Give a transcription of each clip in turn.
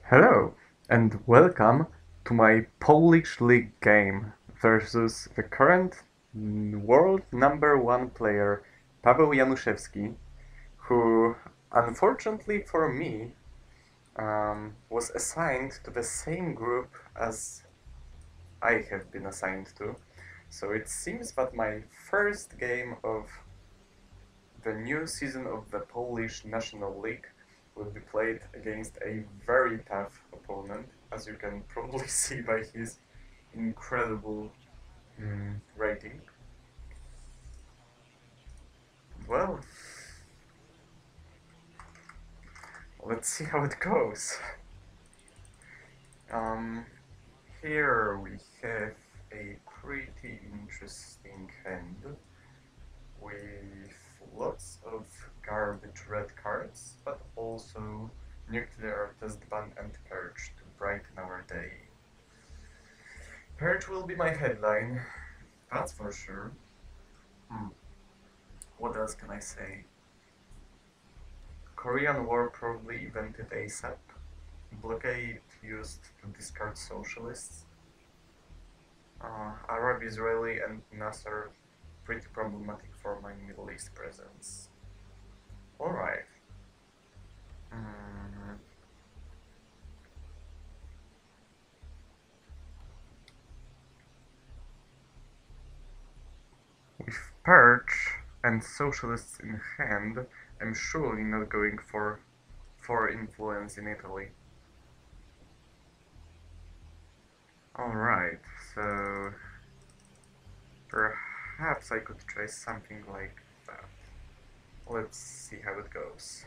Hello and welcome to my Polish League game versus the current world number one player Paweł Januszewski, who unfortunately for me was assigned to the same group as I have been assigned to. So it seems that my first game of the new season of the Polish National League will be played against a very tough opponent, as you can probably see by his incredible rating. Well, let's see how it goes. Um, Here we have a pretty interesting hand with lots of garbage red cards, but also nuclear test ban and purge to brighten our day. Purge will be my headline, that's for sure. Hmm. What else can I say? Korean War probably invented ASAP. Blockade used to discard socialists. Arab, Israeli, and Nasser pretty problematic for my Middle East presence. Alright. Mm. With Purge and socialists in hand, I'm surely not going for influence in Italy. Alright, so perhaps I could try something like that. Let's see how it goes.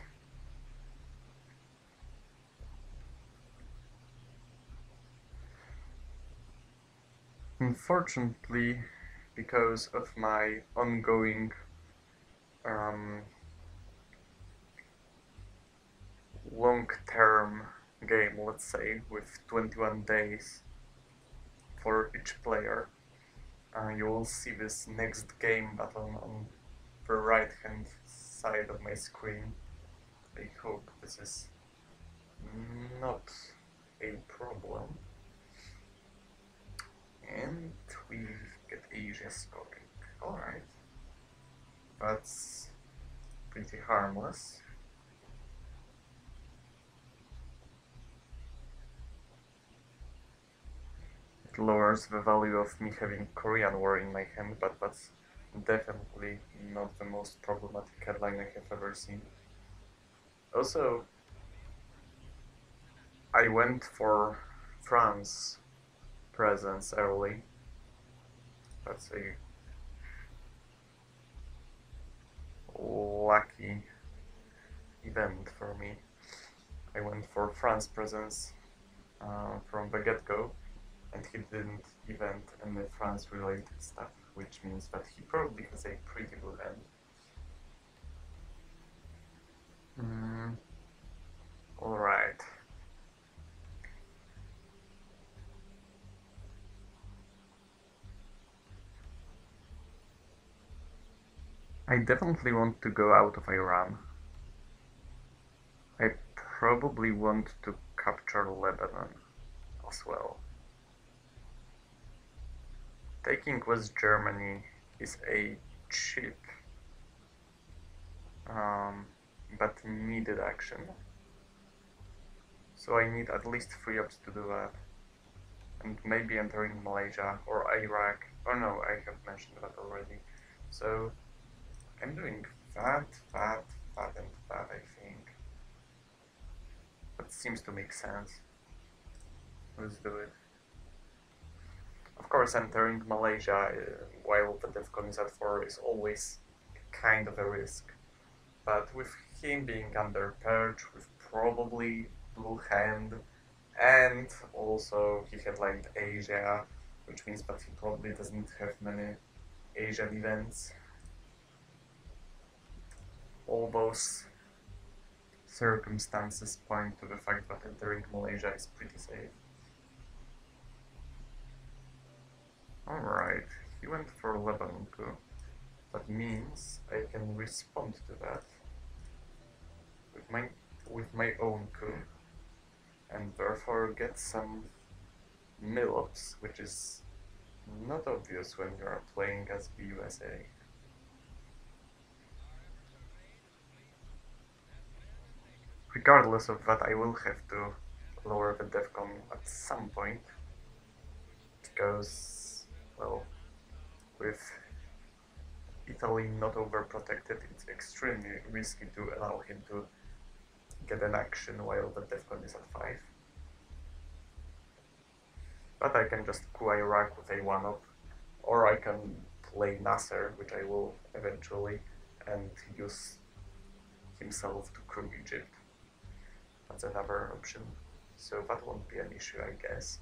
Unfortunately, because of my ongoing long-term game, let's say, with 21 days for each player, you will see this next game button on the right hand side of my screen. I hope this is not a problem. And we get Asia scoring. Alright. That's pretty harmless. It lowers the value of me having Korean War in my hand, but that's definitely not the most problematic headline I have ever seen. Also, I went for France presence early. That's a lucky event for me. I went for France presence from the get-go, and he didn't event any France-related stuff, which means that he probably has a pretty good end. Alright. I definitely want to go out of Iran. I probably want to capture Lebanon as well. Taking West Germany is a cheap but needed action. So I need at least 3 ups to do that. And maybe entering Malaysia or Iraq. Oh no, I have mentioned that already. So I'm doing that, and that, I think. That seems to make sense. Let's do it. Of course, entering Malaysia while the DEFCON is at 4 is always kind of a risk. But with him being under Purge, with probably Blue Hand, and also he headlined Asia, which means that he probably doesn't have many Asian events. All those circumstances point to the fact that entering Malaysia is pretty safe. Alright, he went for Lebanon coup. That means I can respond to that with my own coup, and therefore therefore get some mill-ups, which is not obvious when you are playing as the USA. Regardless of that, I will have to lower the defcon at some point, because, well, with Italy not overprotected, it's extremely risky to allow him to get an action while the defcon is at 5. But I can just coup Iraq with a 1-up, or I can play Nasser, which I will eventually, and use himself to coup Egypt. That's another option, so that won't be an issue, I guess.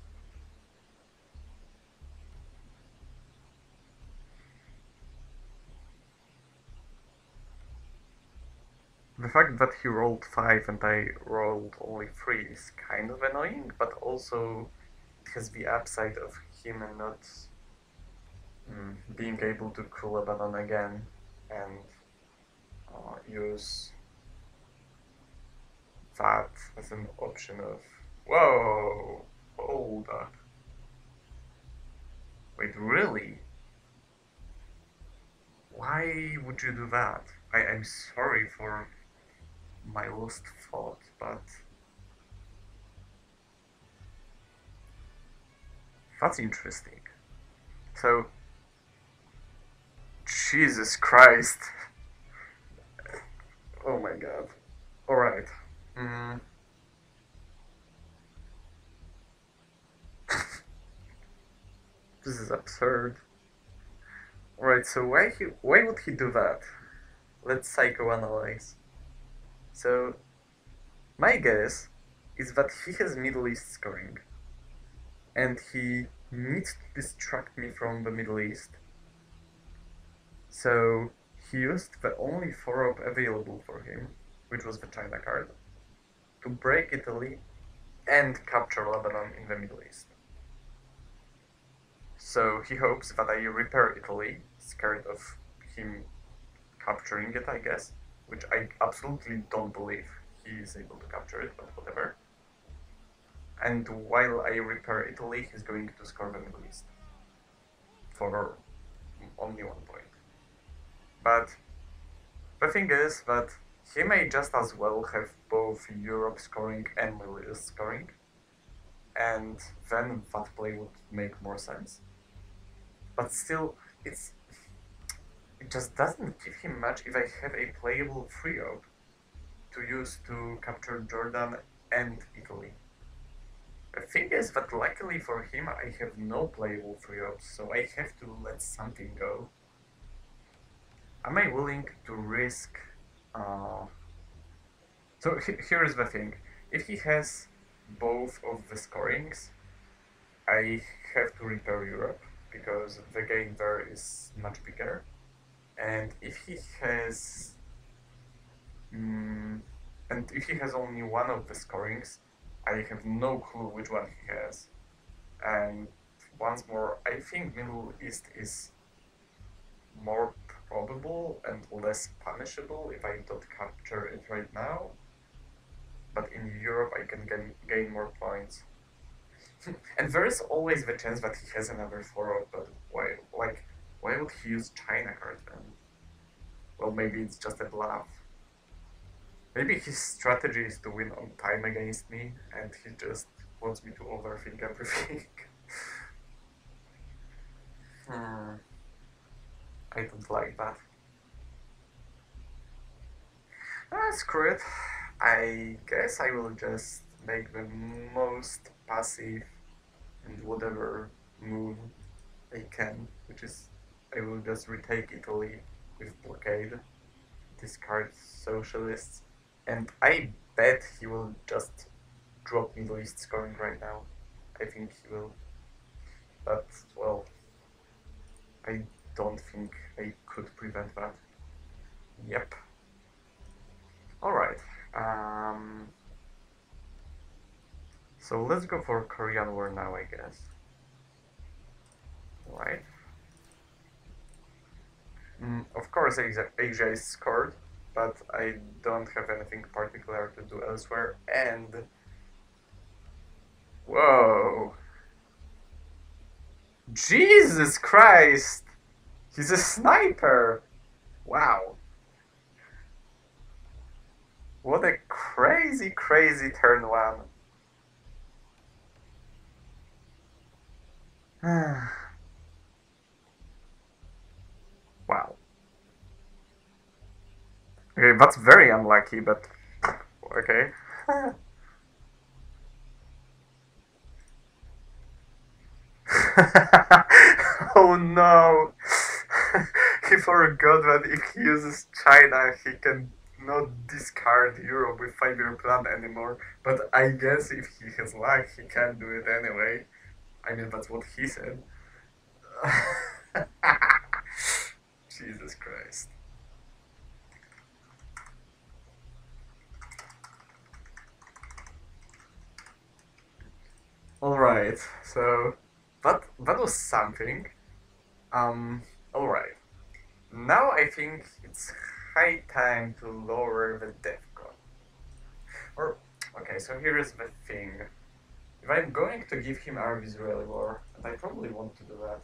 The fact that he rolled 5 and I rolled only 3 is kind of annoying, but also it has the upside of him not being able to coup Lebanon again and use that as an option of, whoa, hold up. Wait, really? Why would you do that? I'm sorry for my lost thought, but that's interesting. So, Jesus Christ. Oh my god. Alright. This is absurd. Alright, so why would he do that? Let's psychoanalyze. So, my guess is that he has Middle East scoring, and he needs to distract me from the Middle East. So, he used the only 4-up available for him, which was the China card, to break Italy and capture Lebanon in the Middle East. So he hopes that I repair Italy, scared of him capturing it, I guess, which I absolutely don't believe he is able to capture it, but whatever. And while I repair Italy, he's going to score the Middle East for only 1 point. But the thing is that he may just as well have both Europe scoring and Middle East scoring, and then that play would make more sense. But still, it just doesn't give him much if I have a playable 3-up to use to capture Jordan and Italy. The thing is that luckily for him I have no playable 3-ups, so I have to let something go. Am I willing to risk... So here's the thing, if he has both of the scorings, I have to repair Europe, because the gain there is much bigger. And if he has... and if he has only one of the scorings, I have no clue which one he has. And once more, I think Middle East is more probable and less punishable if I don't capture it right now. But in Europe I can gain more points. And there is always the chance that he has another 4-up, but why would he use China card then? Well, maybe it's just a bluff. Maybe his strategy is to win on time against me, and he just wants me to overthink everything. I don't like that. Screw it. I guess I will just make the most passive and whatever move I can, which is I will just retake Italy with blockade, discard socialists, and I bet he will just drop Middle East scoring right now. I think he will. But, well, I don't think I could prevent that. Yep. Alright. So let's go for Korean War now, I guess. Right. Of course Asia is scored, but I don't have anything particular to do elsewhere, and Whoa. Jesus Christ! He's a sniper! Wow. What a crazy, crazy turn one. Wow. Okay, that's very unlucky, but okay. Oh no! He forgot that if he uses China, he can not discard Europe with 5-year plan anymore. But I guess if he has luck, he can do it anyway. I mean, that's what he said. Jesus Christ. Alright, so that was something. Alright. Now I think it's high time to lower the DEFCON. Or, okay, so here is the thing. If I'm going to give him Arab-Israeli war, and I probably want to do that,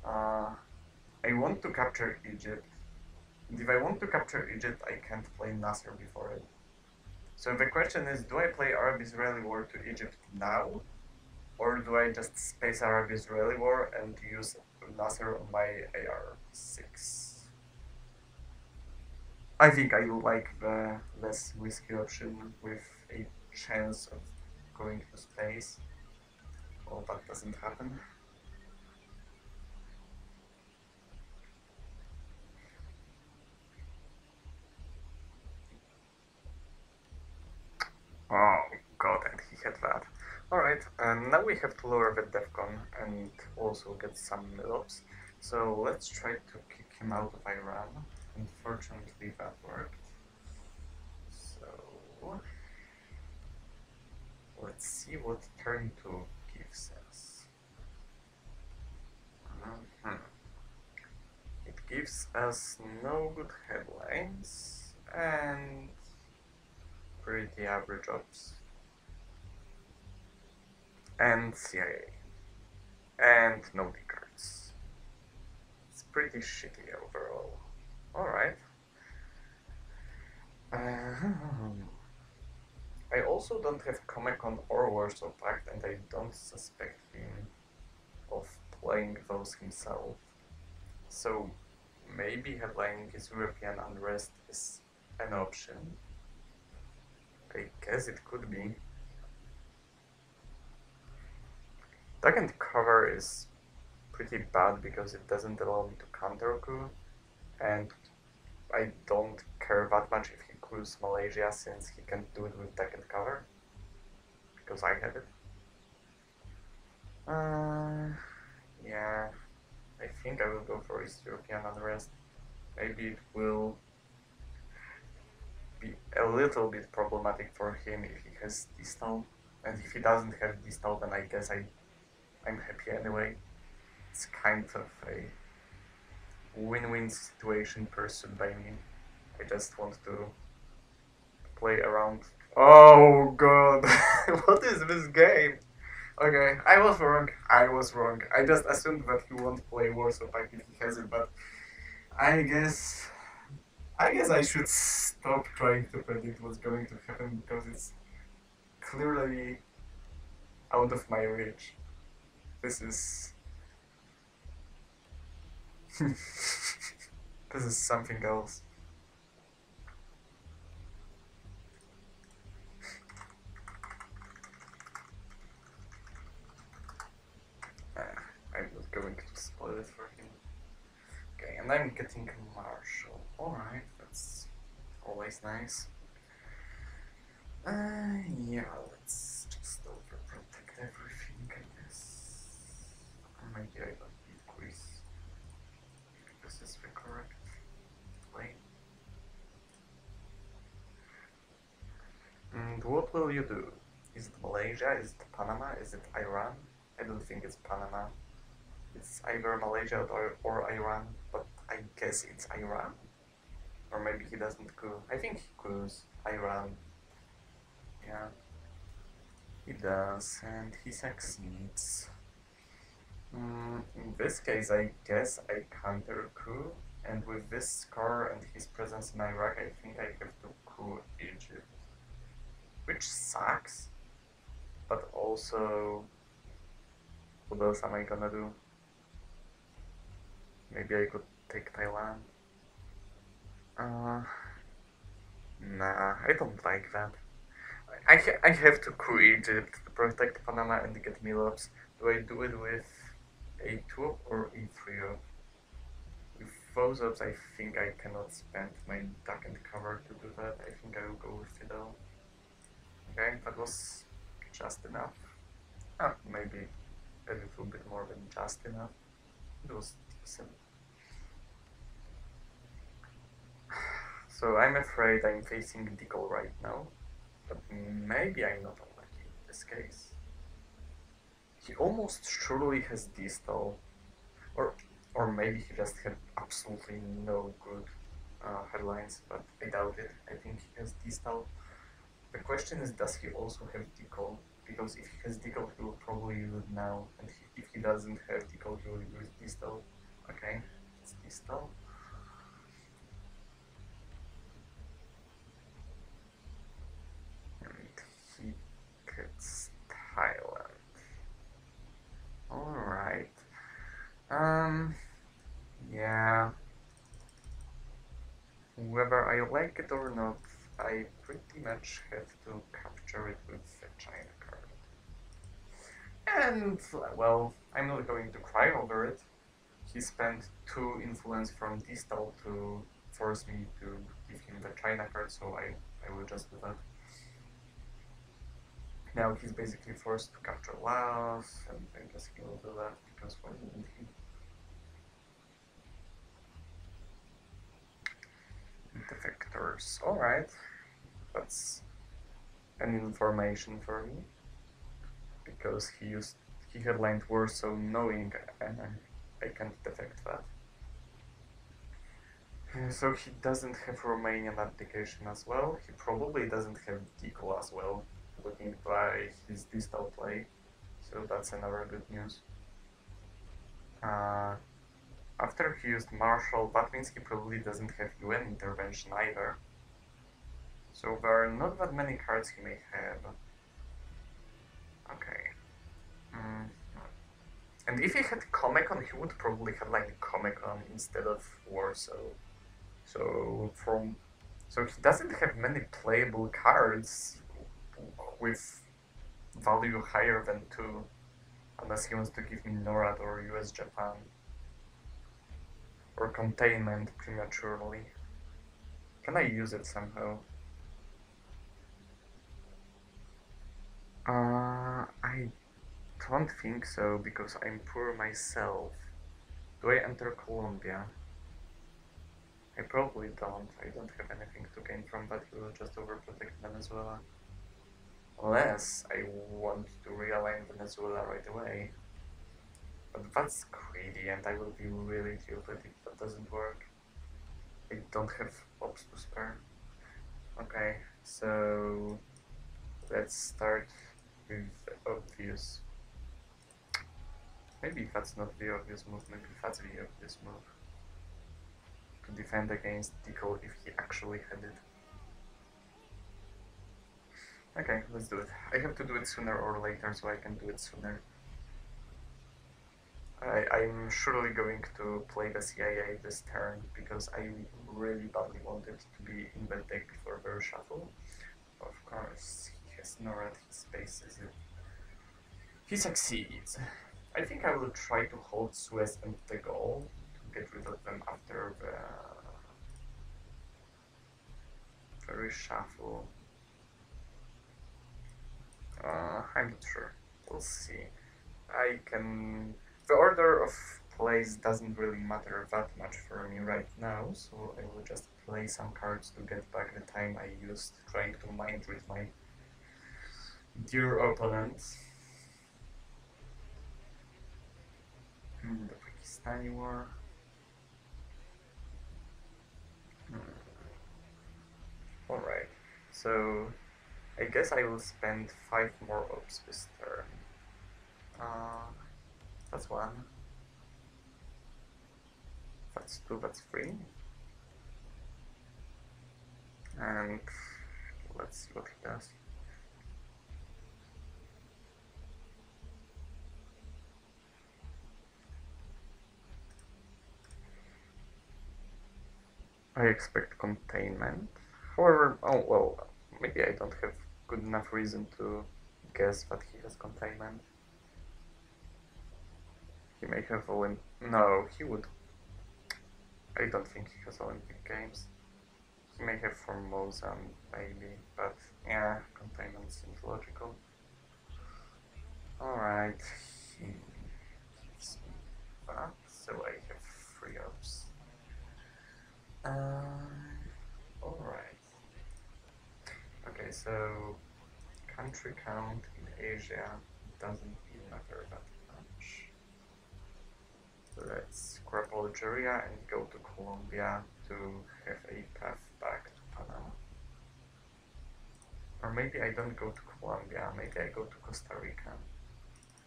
I want to capture Egypt. And if I want to capture Egypt, I can't play Nasser before it. So the question is, do I play Arab-Israeli war to Egypt now? Or do I just space Arab-Israeli war and use Nasser on my AR-6? I think I like the less risky option with a chance of going to space. Well, that doesn't happen. Oh god, and he had that. Alright, and now we have to lower the DEFCON and also get some mid-ops. So let's try to kick him out of Iran. Unfortunately that worked. So let's see what turn 2 gives us. It gives us no good headlines and pretty average ops. And CIA. And no cards. It's pretty shitty overall. Alright. I also don't have Comic-Con or Warsaw Pact, and I don't suspect him of playing those himself. So maybe headlining his European unrest is an option. I guess it could be. Duck and cover is pretty bad because it doesn't allow me to counter coup, and I don't care that much if he coups Malaysia since he can do it with duck and cover, because I have it. Yeah, I think I will go for his European unrest. Maybe it will be a little bit problematic for him if he has distal, and if he doesn't have distal, then I guess I'm happy anyway. It's kind of a win-win situation pursued by me. I just want to play around. Oh god, what is this game? Okay, I was wrong. I just assumed that he won't play Warsaw Pact if he has it, but I guess I should stop trying to predict what's going to happen because it's clearly out of my reach. This is this is something else. I'm not going to spoil it for him. Okay, and I'm getting Marshall. Alright, that's always nice. Yeah, let's just overprotect everything, I guess. Maybe I don't need quiz. This is the correct way. And what will you do? Is it Malaysia? Is it Panama? Is it Iran? I don't think it's Panama. It's either Malaysia or Iran, but I guess it's Iran. Or maybe he doesn't coup. I think he coups Iran. Yeah. He does, and he succeeds. In this case, I guess I counter coup, and with this score and his presence in Iraq, I think I have to coup Egypt. Which sucks, but also, what else am I gonna do? Maybe I could take Thailand. Nah, I don't like that. I have to coup Egypt to protect Panama and get Milops. Do I do it with a2 up or e3 up? With those ups, I think I cannot spend my duck and cover to do that. I think I will go with Fiddle. Okay, that was just enough. Maybe a little bit more than just enough. It was decent. So I'm afraid I'm facing Deagle right now, but maybe I'm not unlucky in this case. He almost surely has Distal, or maybe he just had absolutely no good headlines, but I doubt it. I think he has Distal. The question is, does he also have Deagle? Because if he has Deagle, he will probably use it now, and if he doesn't have Deagle, he will use Distal. Okay, it's Distal. And he gets Thailand. Alright. Yeah. Whether I like it or not, I pretty much have to capture it with a China card. And, well, I'm not going to cry over it. He spent 2 influence from Distal to force me to give him the China card, so I will just do that. Now he's basically forced to capture Laos, and I guess he will do that, because why wouldn't he? Defectors, alright. That's an information for me, because he headlined Warsaw knowing I can't defect that. So he doesn't have Romanian application as well. He probably doesn't have Deagle as well, looking by his distal play. So that's another good news. After he used Marshall, that means he probably doesn't have UN intervention either. So there are not that many cards he may have. Okay. And if he had Comic-Con, he would probably have like Comic-Con instead of Warsaw. So he doesn't have many playable cards with value higher than 2, unless he wants to give me NORAD or US Japan. Or containment prematurely. Can I use it somehow? I don't think so, because I'm poor myself. Do I enter Colombia? I probably don't. I don't have anything to gain from that. We will just overprotect Venezuela. Unless I want to realign Venezuela right away. But that's greedy, and I will be really tilted if that doesn't work. I don't have ops to spare. Okay, so let's start with the obvious. Maybe that's not the obvious move, maybe that's the obvious move. To defend against Deagle if he actually had it. Okay, let's do it. I have to do it sooner or later, so I can do it sooner. I'm surely going to play the CIA this turn, because I really badly want it to be in the deck for the reshuffle. Of course, he has NORAD, his spaces it. He succeeds. I think I will try to hold Suez and the goal to get rid of them after the reshuffle. I'm not sure. We'll see. The order of plays doesn't really matter that much for me right now, so I will just play some cards to get back the time I used trying to mind read my dear opponents. The Pakistani war. Alright, so I guess I will spend 5 more ops this turn. That's 1. That's 2, that's 3. And let's see what he does. I expect containment. However, oh well, maybe I don't have good enough reason to guess that he has containment. He may have Olympic. No, he would. I don't think he has Olympic Games. He may have Formosa, maybe, but yeah, containment seems logical. Alright, he gives me that, so I have 3 ops. Alright. Okay, so country count in Asia doesn't even matter that much. Let's grab Algeria and go to Colombia to have a path back to Panama. Or maybe I don't go to Colombia, maybe I go to Costa Rica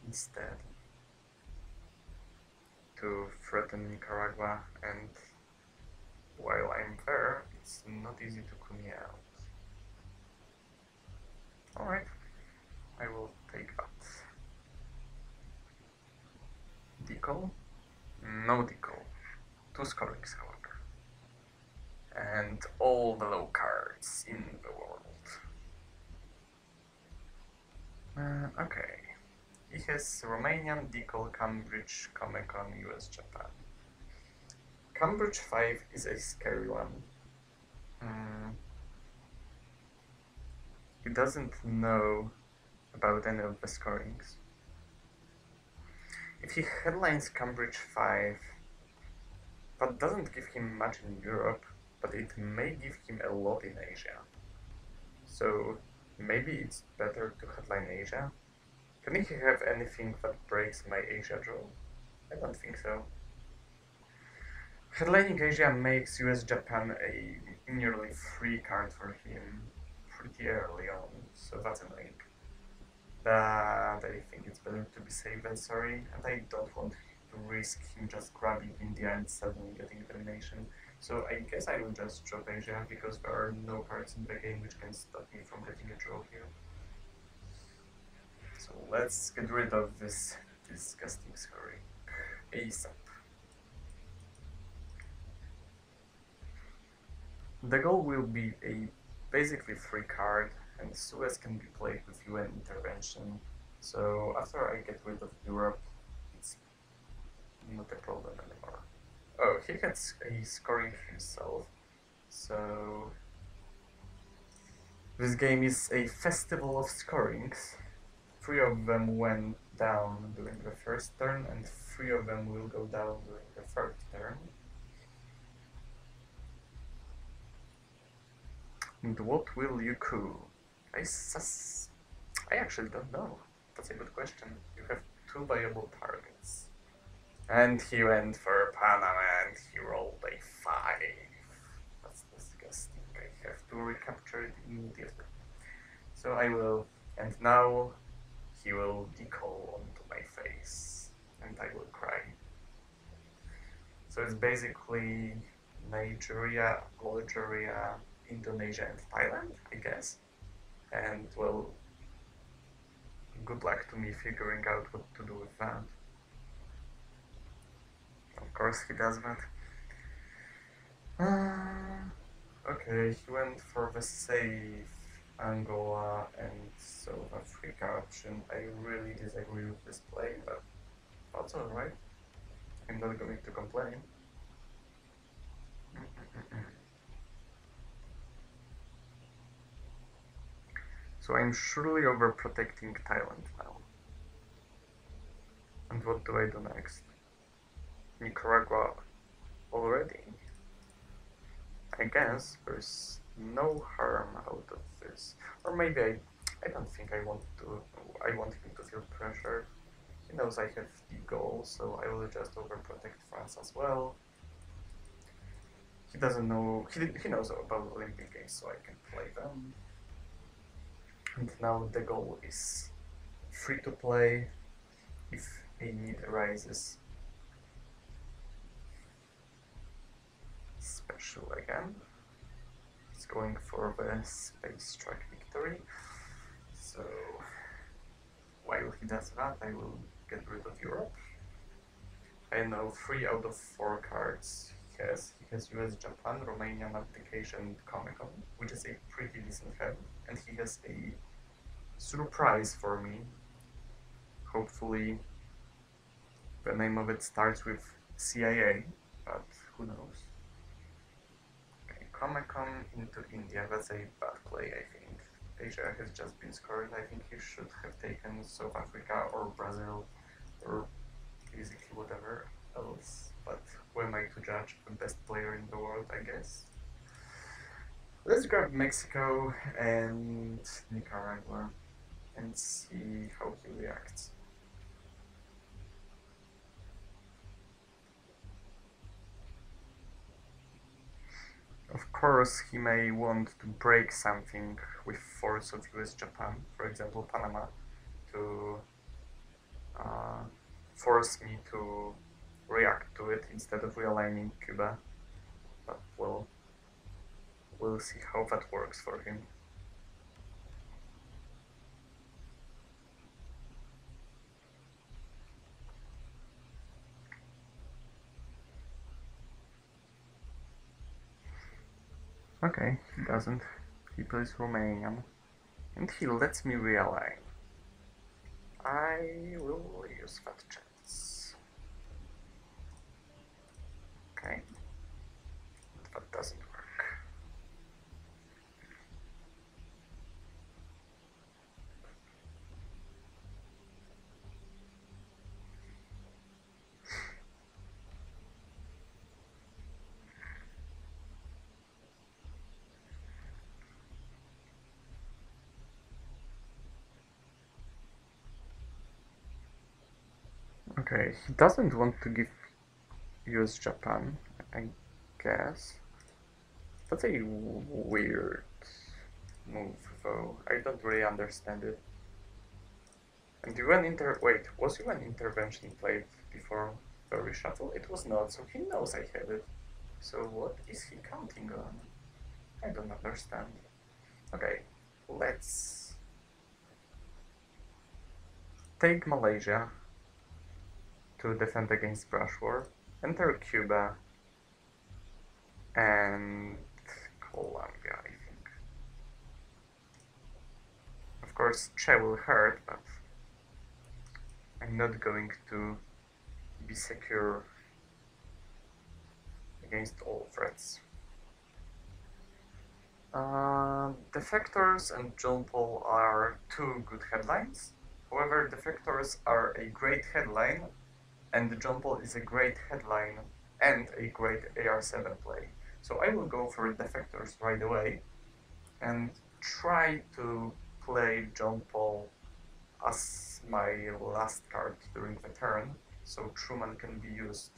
instead to threaten Nicaragua, and while I'm there, it's not easy to clean me out. Alright, I will take that. Decal? No decal. 2 scorings, however. And all the low cards in the world. Okay. He has Romanian, Decal, Cambridge, Comecon, US, Japan. Cambridge 5 is a scary one. He doesn't know about any of the scorings. If he headlines Cambridge 5, that doesn't give him much in Europe, but it may give him a lot in Asia. So maybe it's better to headline Asia. Can he have anything that breaks my Asia draw? I don't think so. Headlining Asia makes US-Japan a nearly free card for him pretty early on, so that's annoying. But I think it's better to be safe than sorry, and I don't want to risk him just grabbing India and suddenly getting domination. So I guess I will just drop Asia, because there are no cards in the game which can stop me from getting a draw here. So let's get rid of this disgusting scoring ASAP. The goal will be a basically free card, and Suez can be played with UN intervention. So after I get rid of Europe, it's not a problem anymore. Oh, he had a scoring himself, so this game is a festival of scorings. 3 of them went down during the first turn, and 3 of them will go down during the 3rd turn. And what will you coup? I actually don't know. That's a good question. You have 2 viable targets. And he went for Panama and he rolled a 5. That's disgusting. I have to recapture it immediately. So I will, and now he will decal onto my face, and I will cry. So it's basically Nigeria, Algeria, Indonesia and Thailand, I guess. And well, good luck to me figuring out what to do with that. Of course he does that. Okay, he went for the safe Angola and South Africa option. I really disagree with this play, but that's alright. I'm not going to complain. So I'm surely overprotecting Thailand now. And what do I do next? Nicaragua already? I guess there's no harm out of this. Or maybe I don't think I want him to feel pressured. He knows I have the goal, so I will just overprotect France as well. He doesn't know, he knows about Olympic Games, so I can play them. And now the goal is free to play if a need arises. Special again. It's going for the space strike victory. So while he does that, I will get rid of Europe. I know 3 out of 4 cards he has. He has US, Japan, Romanian Abdication, and Comic-Con, which is a pretty decent hand. And he has a surprise for me. Hopefully the name of it starts with CIA, but who knows. Okay, Comic-Con into India, that's a bad play, I think. Asia has just been scored. I think he should have taken South Africa or Brazil or basically whatever else, but who am I to judge? The best player in the world, I guess. Let's grab Mexico and Nicaragua and see how he reacts. Of course, he may want to break something with force of US Japan, for example Panama, to force me to react to it instead of realigning Cuba, but we'll see how that works for him. Okay, he doesn't. He plays Romanian, and he lets me realign. I will use that chance. Okay, but that doesn't work. Okay, he doesn't want to give US Japan, I guess. That's a weird move, though. I don't really understand it. And wait, was UN intervention played before the reshuffle? It was not, so he knows I have it. So what is he counting on? I don't understand. Okay, let's take Malaysia to defend against brush war, enter Cuba and Colombia, I think. Of course, Che will hurt, but I'm not going to be secure against all threats. Defectors and John Paul are 2 good headlines. However, Defectors are a great headline, and John Paul is a great headline and a great AR7 play. So I will go for Defectors right away and try to play John Paul as my last card during the turn, so Truman can be used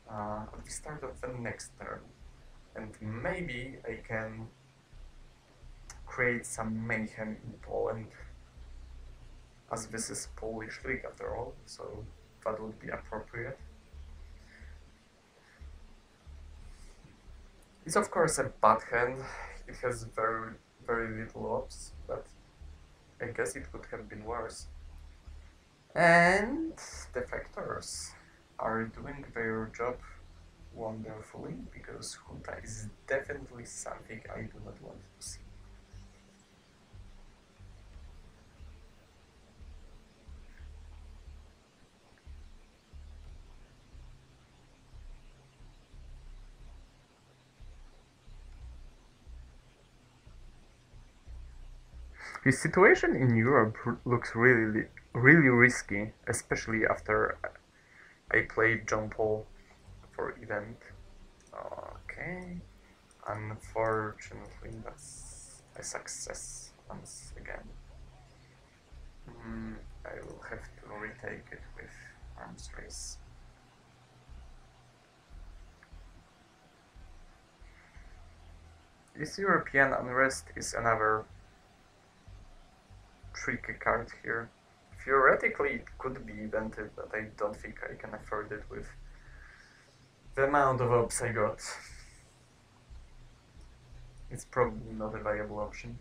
at the start of the next turn. And maybe I can create some mayhem in Poland, as this is Polish League after all, so that would be appropriate. It's of course a bad hand. It has very, very little ops, but I guess it could have been worse. And Defectors are doing their job wonderfully, because junta is definitely something I do not want to see. His situation in Europe looks really risky, especially after I played John Paul for event. Okay, unfortunately that's a success once again. I will have to retake it with arms race. This European unrest is another tricky card here. Theoretically, it could be evented, but I don't think I can afford it with the amount of ops I got. It's probably not a viable option.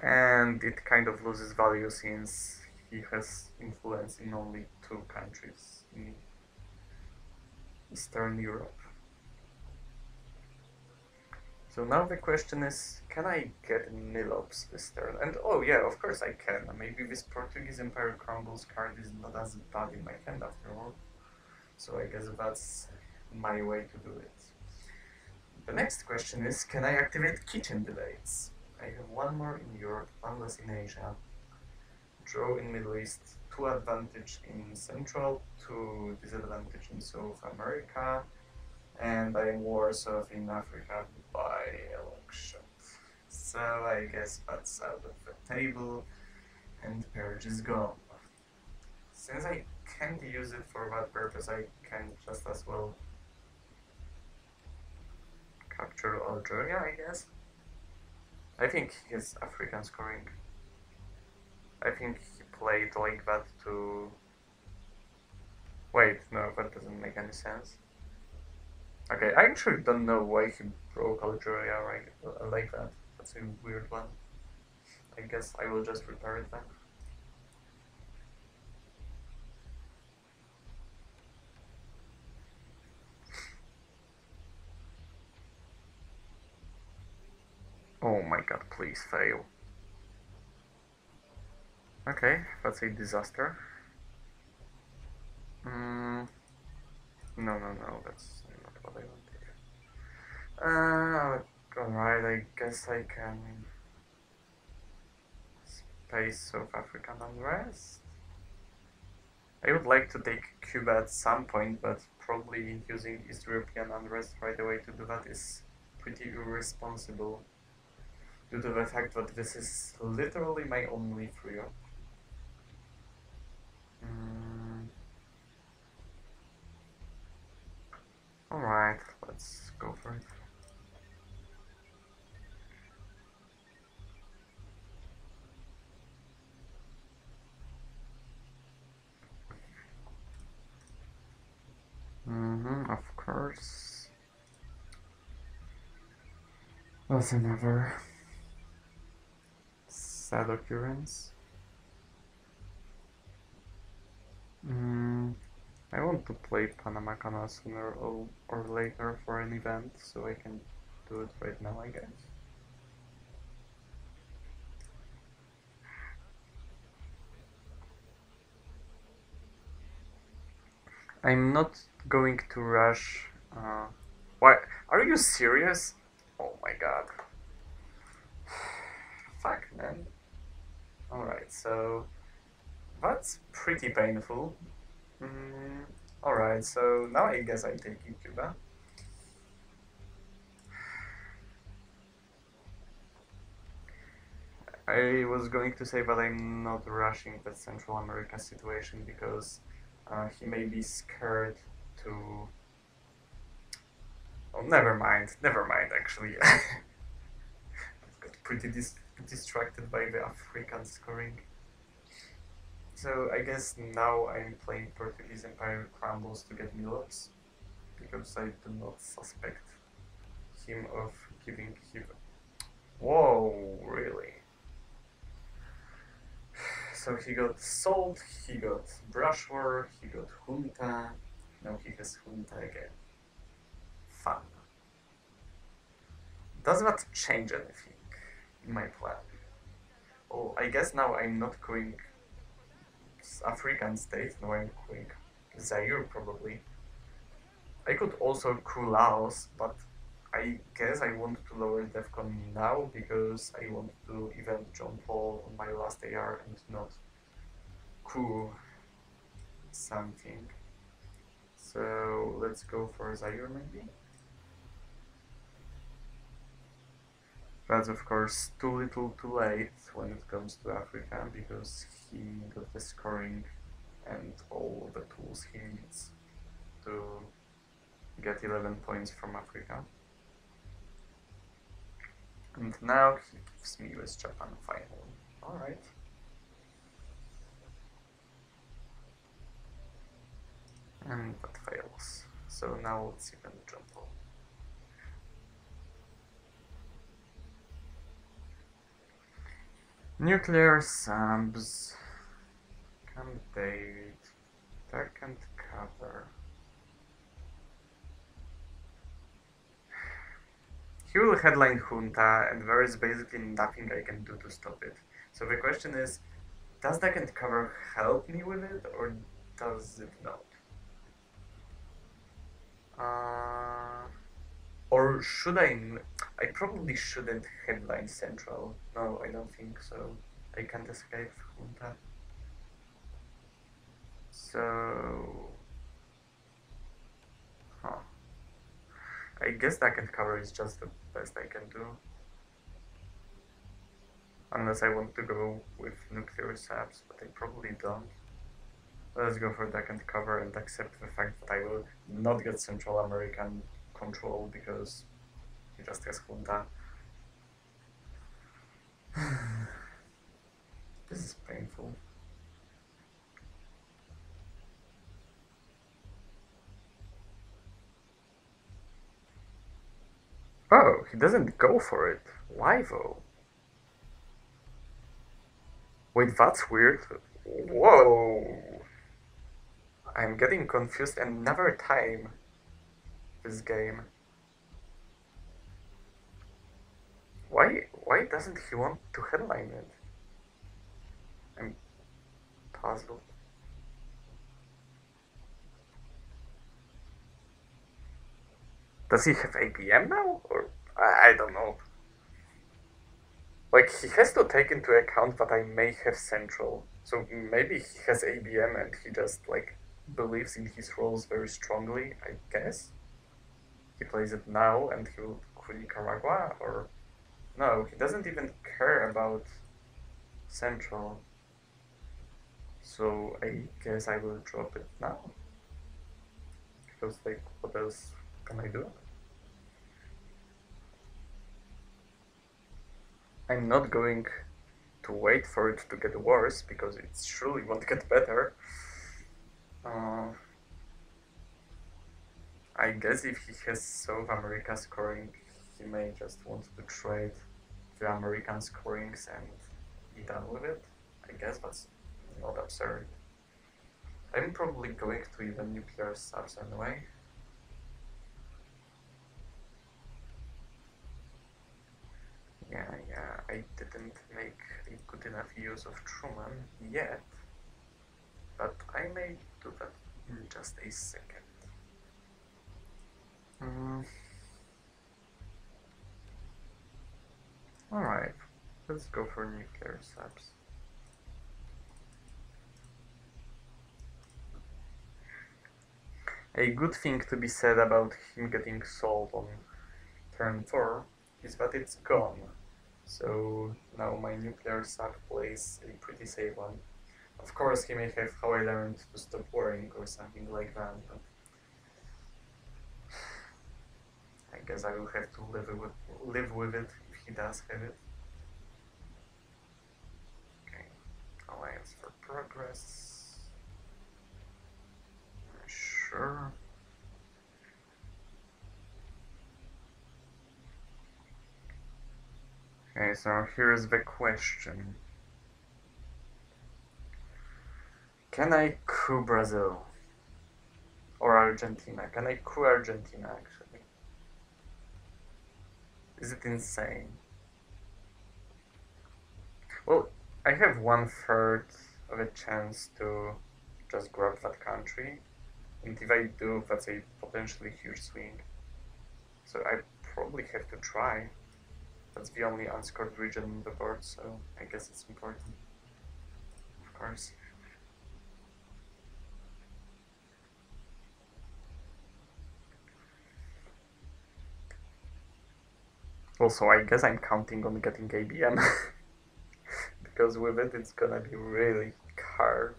And it kind of loses value since he has influence in only 2 countries in Eastern Europe. So now the question is, can I get Nilops this turn? And oh yeah, of course I can. Maybe this Portuguese Empire Crumbles card is not as bad in my hand after all. So I guess that's my way to do it. The next question is, can I activate Kitchen Debates? I have 1 more in Europe, 1 less in Asia. Draw in Middle East, 2 advantage in Central, 2 disadvantage in South America. And I am worse off in Africa by a long shot. So I guess that's out of the table, and Purge is gone. Since I can't use it for that purpose, I can just as well capture Algeria, I guess. I think he has African scoring. I think he played like that to... Wait, no, that doesn't make any sense. Okay, I actually don't know why he broke Algeria like that. That's a weird one. I guess I will just repair it then. Oh my god, please fail. Okay, that's a disaster. No, that's not what I wanted. Alright, I guess I can space South African unrest. I would like to take Cuba at some point, but probably using East European unrest right away to do that is pretty irresponsible, due to the fact that this is literally my only free op. Alright, let's go for it. Of course. That's another sad occurrence. I want to play Panama Canal sooner or later for an event, so I can do it right now, I guess. I'm not going to rush. Why? Are you serious? Oh my god. Fuck, man. Alright, so that's pretty painful. Alright, so now I guess I'm taking Cuba. I was going to say that I'm not rushing the Central America situation because he may be scared to... Oh, never mind, actually. I got pretty distracted by the African scoring. So I guess now I'm playing Portuguese Empire Crumbles to get Milops, because I do not suspect him of giving him... Whoa, really? So he got Salt, he got Brush War, he got Junta, now he has Junta again. Fun. Does that change anything in my plan? Oh, I guess now I'm not going African state, now I'm going Zaire probably. I could also coup Laos, but I guess I want to lower Defcon now because I want to event John Paul on my last AR and not coup something. So let's go for Zaire maybe. That's of course too little too late when it comes to Africa because he got the scoring and all the tools he needs to get 11 points from Africa. And now he gives me US Japan finally. Alright. And that fails. So now let's even jumble. Nuclear subs. Candidate. Attack and cover. He will headline Junta, and there is basically nothing I can do to stop it. So the question is, does Duck and Cover help me with it, or does it not? Or should I? I probably shouldn't headline Central. No, I don't think so. I can't escape Junta. So... Huh. I guess Duck and Cover is just the best I can do. Unless I want to go with nuclear subs, but I probably don't. Let's go for Duck and Cover and accept the fact that I will not get Central American control because he just has Junta. This is painful. Oh, he doesn't go for it. Why though? Wait, that's weird. Whoa! I'm getting confused another time this game. Why doesn't he want to headline it? I'm puzzled. Does he have APM now? Or I don't know. Like, he has to take into account that I may have Central. So maybe he has ABM and he just, like, believes in his roles very strongly, I guess. He plays it now and he will quit Nicaragua, or... No, he doesn't even care about Central. So I guess I will drop it now. Because, like, what else can I do? I'm not going to wait for it to get worse, because it surely won't get better. I guess if he has South America scoring, he may just want to trade the American scorings and be done with it. I guess that's not absurd. I'm probably going to even nuclear subs anyway. Yeah, I didn't make a good enough use of Truman yet, but I may do that in just a second. Alright, let's go for nuclear subs. A good thing to be said about him getting sold on turn 4 is that it's gone. So now my nuclear sub plays a pretty safe one. Of course, he may have How I Learned to Stop Worrying or something like that, but I guess I will have to live with it if he does have it. Okay, Alliance for Progress. Sure. Okay, so here's the question. Can I coup Brazil? Or Argentina? Can I coup Argentina, actually? Is it insane? Well, I have 1/3 of a chance to just grab that country. And if I do, that's a potentially huge swing. So I probably have to try. That's the only unscored region on the board, so I guess it's important. Of course. Also, I guess I'm counting on getting ABM. Because with it, it's gonna be really hard.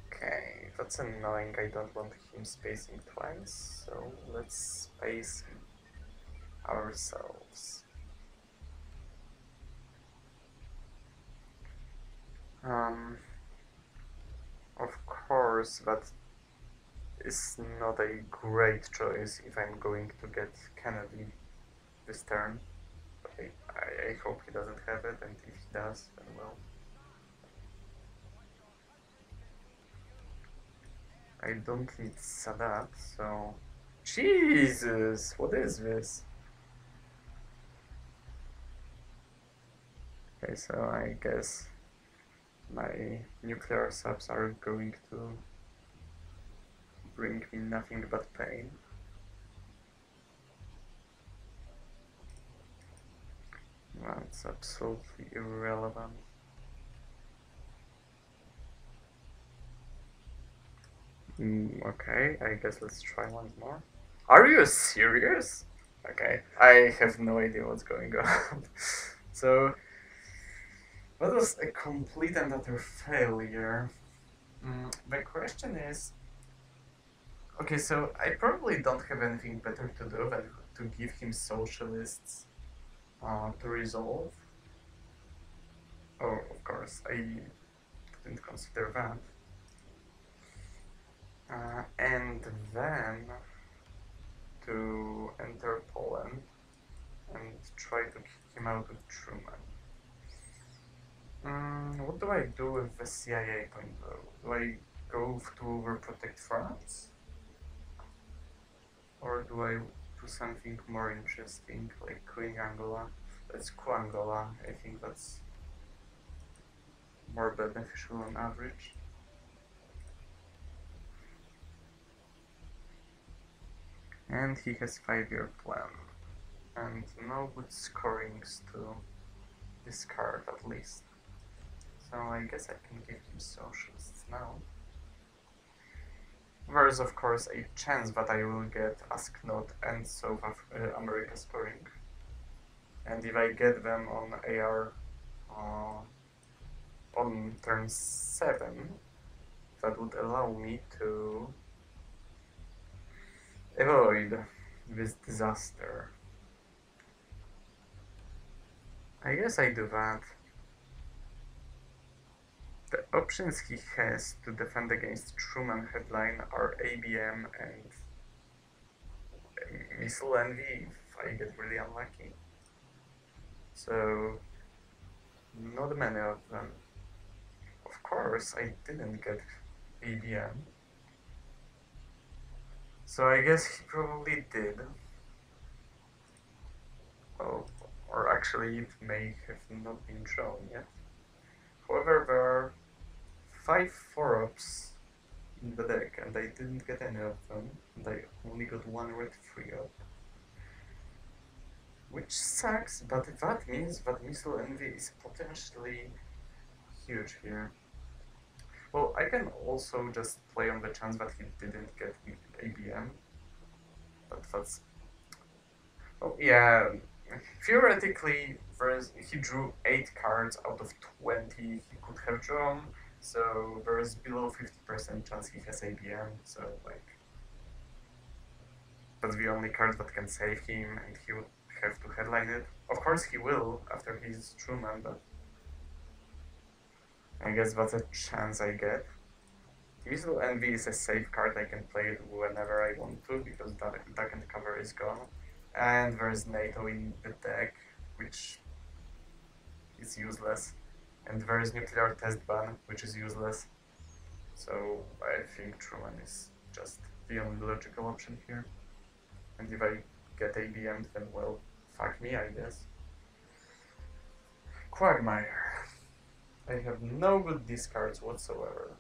Okay, that's annoying. I don't want him spacing twice, so let's space ourselves. Of course, that is not a great choice if I'm going to get Kennedy this turn. But I hope he doesn't have it, and if he does, then well. I don't need Sadat, so... Jesus! What is this? Okay, so I guess my nuclear subs are going to bring me nothing but pain. That's absolutely irrelevant. Okay, I guess let's try once more. Are you serious? Okay, I have no idea what's going on. So, that was a complete and utter failure. The question is... Okay, so I probably don't have anything better to do than to give him socialists to resolve. Oh, of course, I didn't consider that. And then to enter Poland and try to kick him out with Truman. What do I do with the CIA point though? Do I go to overprotect France? Or do I do something more interesting, like Queen Angola? Let's coup Angola, I think that's more beneficial on average. And he has 5-year plan. And no good scorings to discard at least. So I guess I can give him socialists now. There is of course a chance that I will get Asknot and South America scoring. And if I get them on AR on turn 7, that would allow me to avoid this disaster. I guess I do that. The options he has to defend against Truman headline are ABM and Missile Envy if I get really unlucky. So, not many of them. Of course, I didn't get ABM. So I guess he probably did. Oh, or actually it may have not been shown yet. However, there are 5 4-ups in the deck, and I didn't get any of them, and I only got 1 red 3-up. Which sucks, but that means that Missile Envy is potentially huge here. Well, I can also just play on the chance that he didn't get ABM, but that's... Oh, yeah, theoretically, he drew 8 cards out of 20 he could have drawn, so there is below 50% chance he has ABM, so like... That's the only card that can save him, and he would have to headline it. Of course he will, after he's Truman, but... I guess that's a chance I get. Missile Envy is a safe card, I can play it whenever I want to, because Duck and Cover is gone. And there's NATO in the deck, which is useless. And there's Nuclear Test Ban, which is useless. So I think Truman is just the only logical option here. And if I get ABM, then well, fuck me, I guess. Quagmire. I have no good discards whatsoever.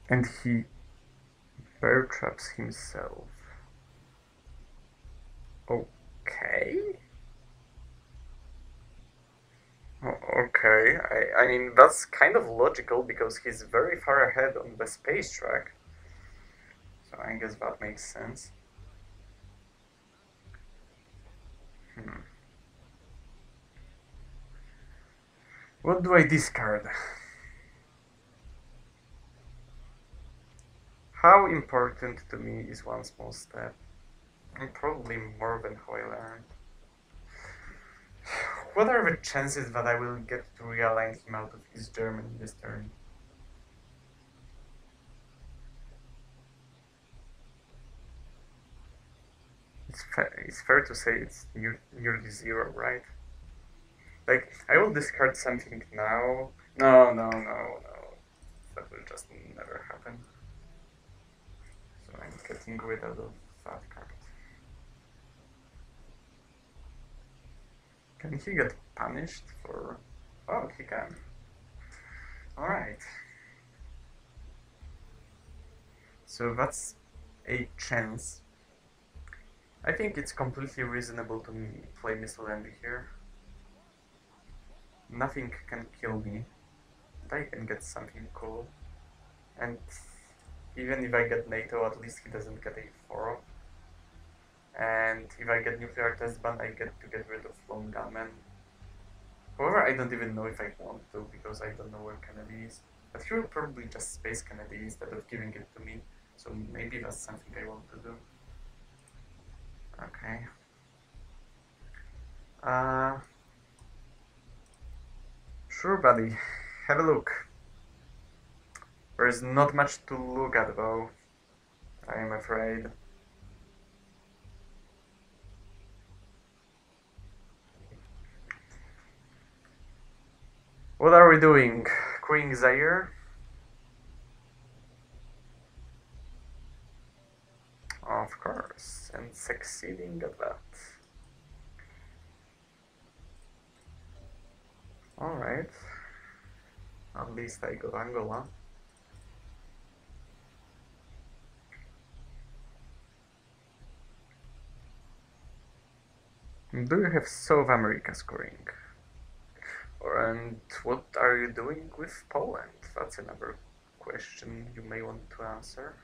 And he bear traps himself. Okay. Okay, I mean, that's kind of logical because he's very far ahead on the space track. So I guess that makes sense. What do I discard? How important to me is one small step? And probably more than how I learned. What are the chances that I will get to realign him out of his German this turn? It's fair to say it's nearly zero, right? Like, I will discard something now. No. That will just never happen. So I'm getting rid of that card. Can he get punished for... Oh, he can. Alright. So that's a chance. I think it's completely reasonable to play Missile Envy here. Nothing can kill me. But I can get something cool. And even if I get NATO, at least he doesn't get a 4-up. And if I get Nuclear Test Ban, I get to get rid of Lone Gunman. However, I don't even know if I want to, because I don't know where Kennedy is. But he will probably just space Kennedy instead of giving it to me. So maybe that's something I want to do. Okay. Sure, buddy. Have a look. There's not much to look at, though. I am afraid. What are we doing? Queen Zaire? Of course, and succeeding at that. Alright. At least I got Angola. Do you have South America scoring? And what are you doing with Poland? That's another question you may want to answer.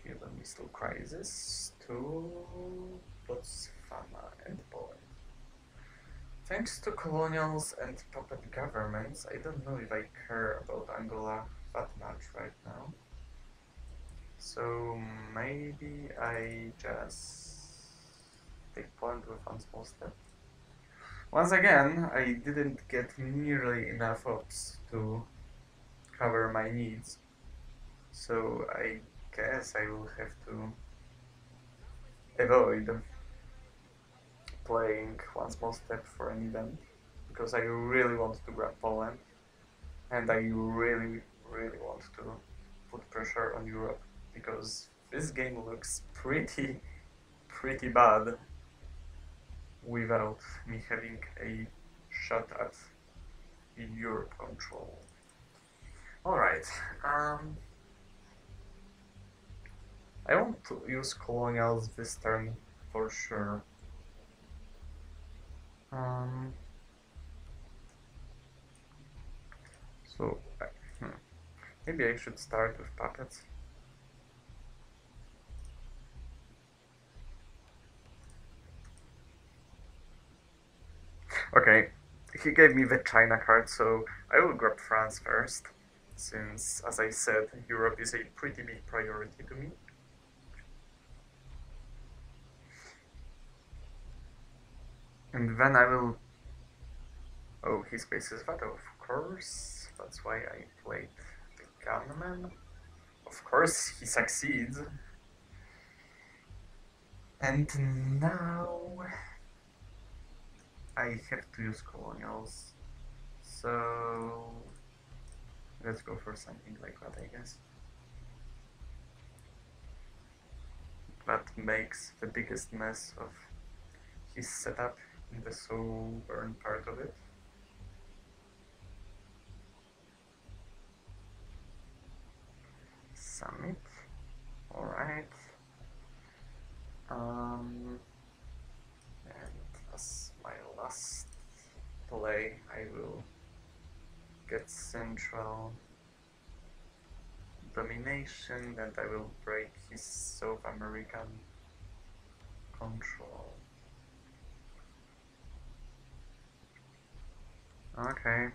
Cuban Missile Crisis to Botswana and Poland. Thanks to colonials and puppet governments, I don't know if I care about Angola that much right now. So maybe I just take Poland with one small step. Once again, I didn't get nearly enough ops to cover my needs. So I guess I will have to avoid playing one small step for an event, because I really want to grab Poland, and I really want to put pressure on Europe, because this game looks pretty bad without me having a shot at Europe control. Alright, I want to use colonials this turn for sure. So, maybe I should start with puppets. Okay, he gave me the China card, so I will grab France first, since, as I said, Europe is a pretty big priority to me. And then I will... Oh, he spaces that, of course. That's why I played the gunman. Of course, he succeeds. And now I have to use colonials. So let's go for something like that, I guess. That makes the biggest mess of his setup in the southern part of it. Summit. Alright. And as my last play, I will get central domination, and I will break his South American control. Okay.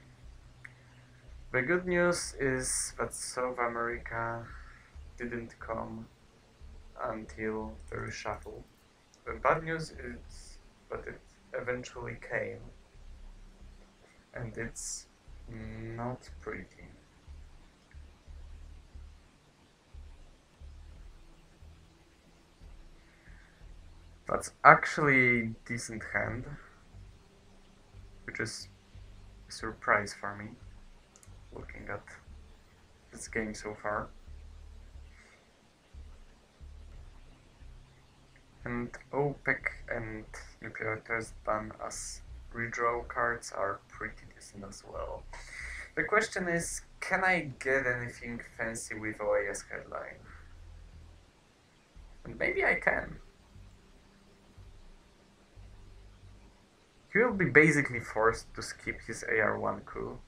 The good news is that South America didn't come until the reshuffle. The bad news is that it eventually came, and it's not pretty. That's actually a decent hand, which is a surprise for me, looking at this game so far. And OPEC and Nuclear Test Ban as redraw cards are pretty decent as well. The question is, can I get anything fancy with OAS headline? And maybe I can. He will be basically forced to skip his AR1 coup.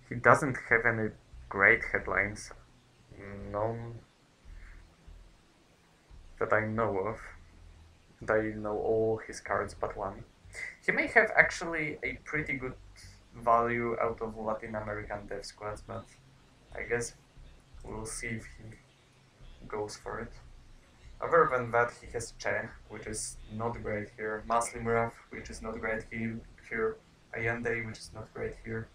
He doesn't have any great headlines, none that I know of. And I know all his cards but one. He may have actually a pretty good value out of Latin American dev squads, but I guess we'll see if he goes for it. Other than that, he has Che, which is not great here, Muslim Raf, which is not great here, Allende, which is not great here,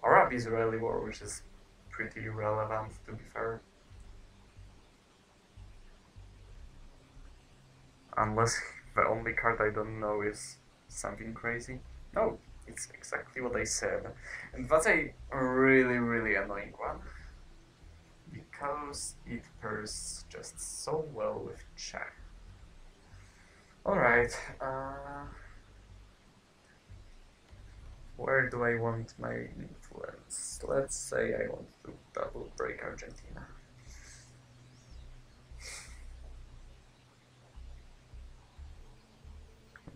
Arab-Israeli War, which is pretty irrelevant, to be fair. Unless the only card I don't know is something crazy. No, it's exactly what I said. And that's a really, really annoying one. Because it pairs just so well with Che. Alright, where do I want my influence? Let's say I want to double break Argentina.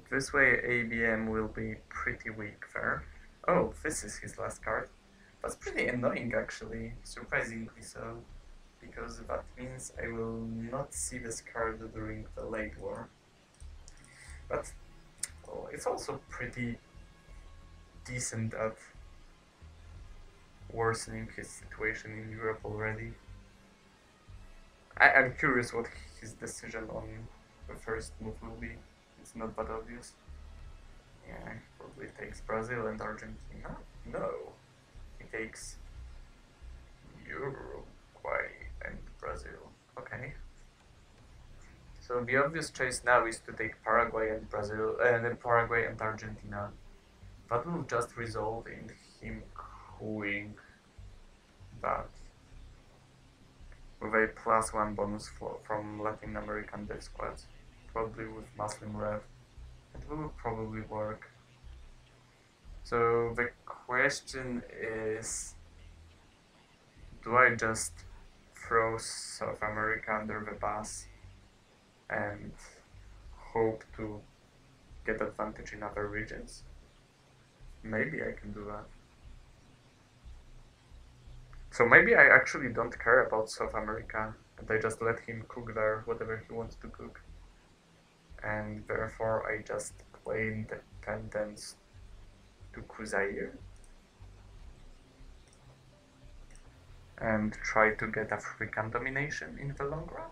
This way ABM will be pretty weak there. Oh, this is his last card. That's pretty annoying actually, surprisingly so, because that means I will not see this card during the late war. But well, it's also pretty decent at worsening his situation in Europe already. I'm curious what his decision on the first move will be. It's not that obvious. Yeah, he probably takes Brazil and Argentina. No, he takes Uruguay and Brazil. Okay. So the obvious choice now is to take Paraguay and Brazil, and Paraguay and Argentina. That will just result in him cooing that with a +1 bonus from Latin American dev squads, probably with Muslim Rev. It will probably work. So the question is, do I just throw South America under the bus and hope to get advantage in other regions? Maybe I can do that. So maybe I actually don't care about South America and I just let him cook there whatever he wants to cook. And therefore I just play independence to Kuzair and try to get African domination in the long run.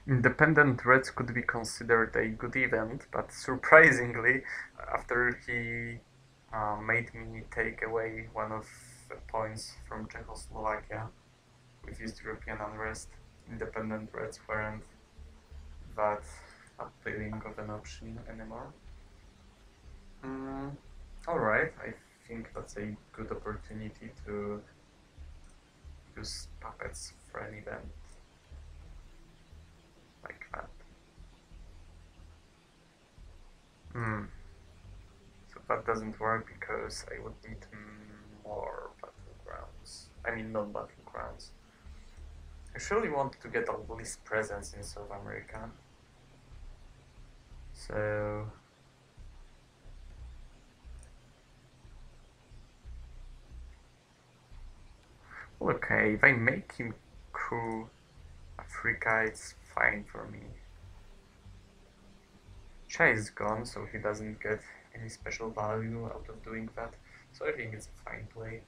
Independent Reds could be considered a good event, but surprisingly, after he made me take away one of the points from Czechoslovakia with East European unrest, Independent Reds weren't that appealing of an option anymore. Alright, I think that's a good opportunity to use puppets for an event like that. So that doesn't work because I would need more battlegrounds. I mean, non-battlegrounds. I surely want to get at least presence in South America. So Okay, if I make him coup Africa, it's fine for me. Shah is gone, so he doesn't get any special value out of doing that. So I think it's a fine play.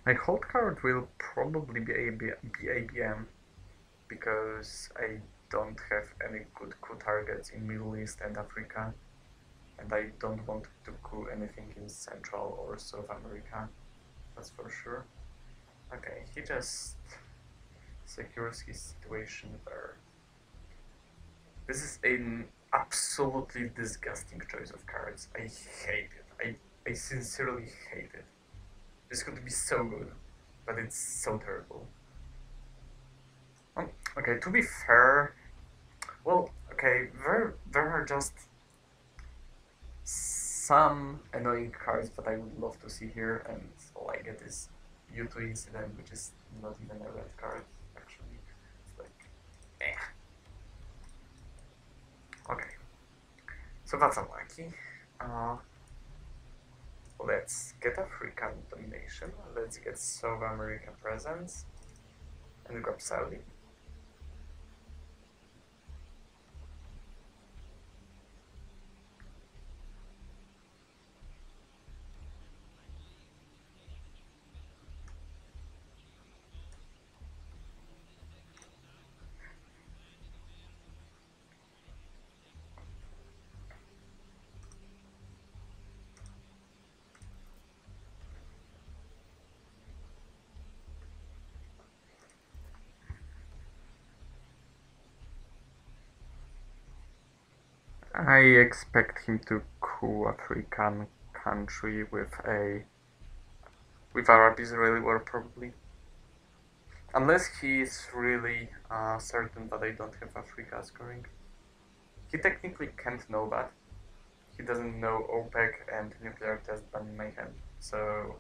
My hold card will probably be ABM because I don't have any good coup targets in Middle East and Africa, and I don't want to coup anything in Central or South America, that's for sure. Okay, he just secures his situation there. This is an absolutely disgusting choice of cards. I hate it. I sincerely hate it. This could be so good, but it's so terrible. Okay, to be fair, well, okay, there are just some annoying cards that I would love to see here, and all I get is U2 incident, which is not even a red card, actually. It's like, eh. Okay, so that's unlucky. Let's get African domination, let's get South American presence, and grab Saudi. I expect him to coup African country with Arab-Israeli war probably. Unless he is really certain that I don't have Africa scoring. He technically can't know that. He doesn't know OPEC and nuclear test ban in my hand. So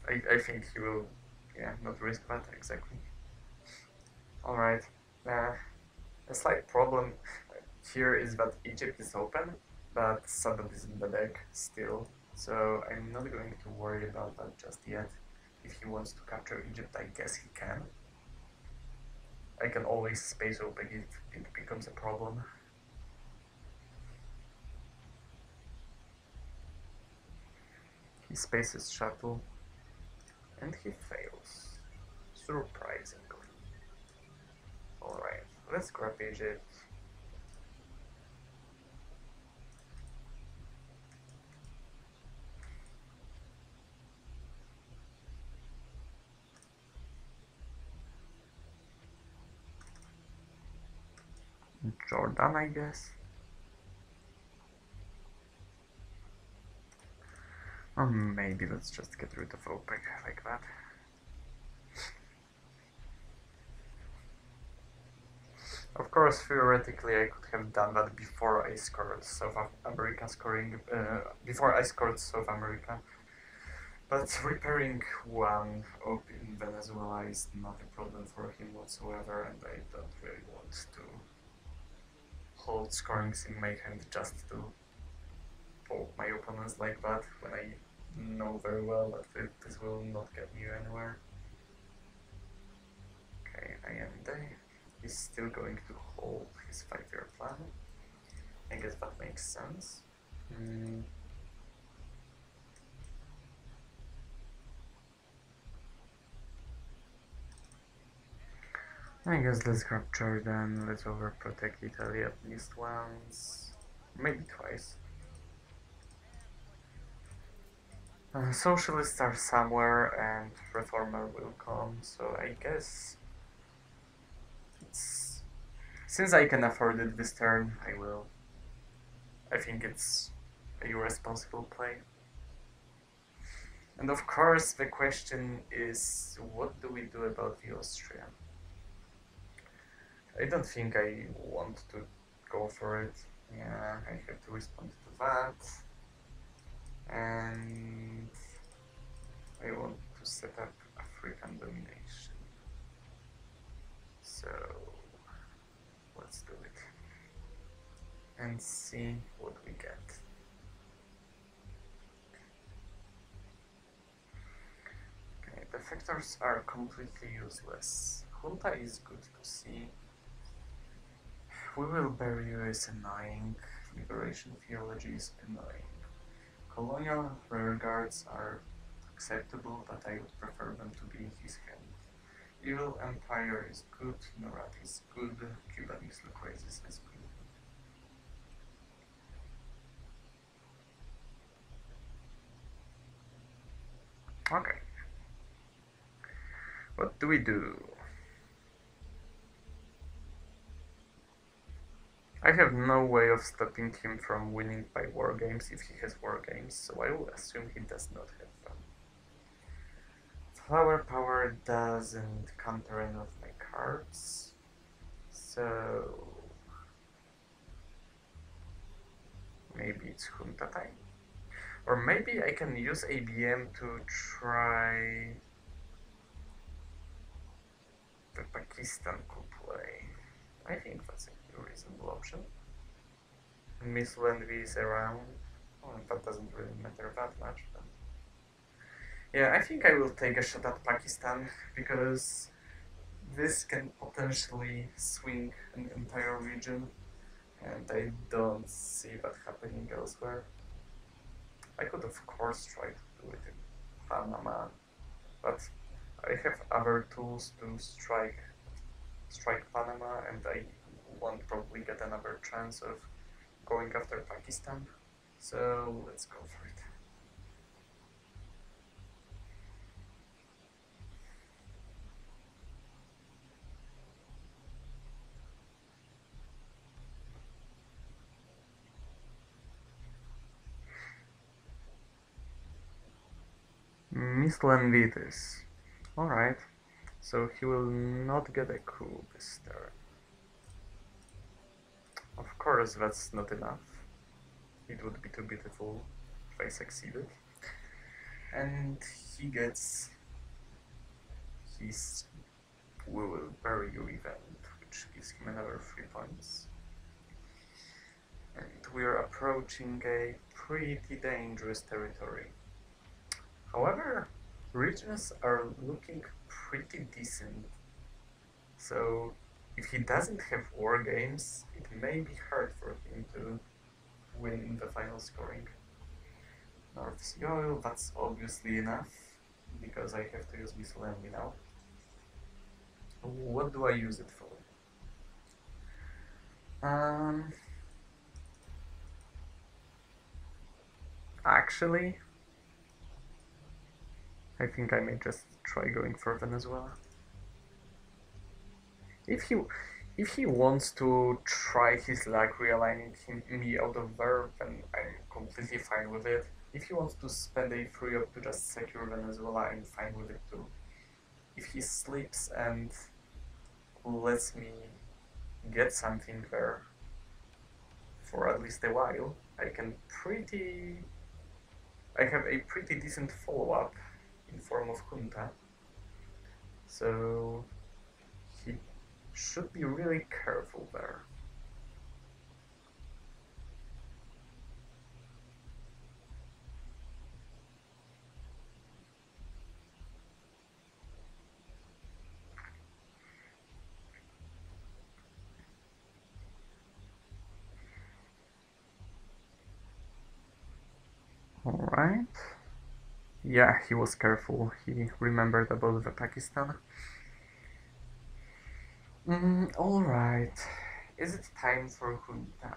I think he will, yeah, not risk that exactly. Alright. A slight problem here is that Egypt is open, but Saddam is in the deck still, so I'm not going to worry about that just yet. If he wants to capture Egypt, I guess he can. I can always space open if it becomes a problem. He spaces shuttle, and he fails. Surprisingly. Alright, let's grab Egypt. Jordan, I guess. Or maybe let's just get rid of OPEC like that. Of course, theoretically, I could have done that before I scored South America before I scored South America. But repairing one op in Venezuela is not a problem for him whatsoever, and I don't really want to hold scorings in my hand just to poke my opponents like that when I know very well that this will not get me anywhere. Okay, I am there. He's still going to hold his 5-year plan. I guess that makes sense. I guess let's grab Jordan, let's overprotect Italy at least once, maybe twice. Socialists are somewhere and Reformer will come, so I guess since I can afford it this turn, I will. I think it's a irresponsible play. And of course the question is, what do we do about the Austrian? I don't think I want to go for it. Yeah, I have to respond to that. And I want to set up African domination. So let's do it. And see what we get. Okay, the factors are completely useless. Junta is good to see. We will bury you is annoying. Liberation theology is annoying. Colonial rearguards are acceptable, but I would prefer them to be in his hand. Evil Empire is good, Norat is good, Cubanese Lucrezis is good. Okay. What do we do? I have no way of stopping him from winning by war games if he has war games, so I will assume he does not have them. Flower power doesn't counter any of my cards, so maybe it's Junta time. Or maybe I can use ABM to try the Pakistan coup play. I think that's a reasonable option. Miss Wendy is around. Oh, that doesn't really matter that much. But yeah, I think I will take a shot at Pakistan because this can potentially swing an entire region, and I don't see that happening elsewhere. I could of course try to do it in Panama, but I have other tools to strike Panama, and I won't probably get another chance of going after Pakistan. So let's go for it. Miss Landidis. Alright. So he will not get a coup this turn. Of course that's not enough. It would be too beautiful if I succeeded. And he gets his We Will Bury You event, which gives him another 3 points. And we're approaching a pretty dangerous territory. However, regions are looking pretty decent. So if he doesn't have war games, it may be hard for him to win in the final scoring. North Sea Oil, that's obviously enough, because I have to use Miscellany now. What do I use it for? Actually, I think I may just try going for Venezuela. If he wants to try his luck realigning me out of there, then I'm completely fine with it. If he wants to spend a free up to just secure Venezuela, I'm fine with it too. If he sleeps and lets me get something there for at least a while, I have a pretty decent follow-up in form of Junta. So he should be really careful there. Alright. Yeah, he was careful. He remembered about the Pakistan. Alright. Is it time for Junta?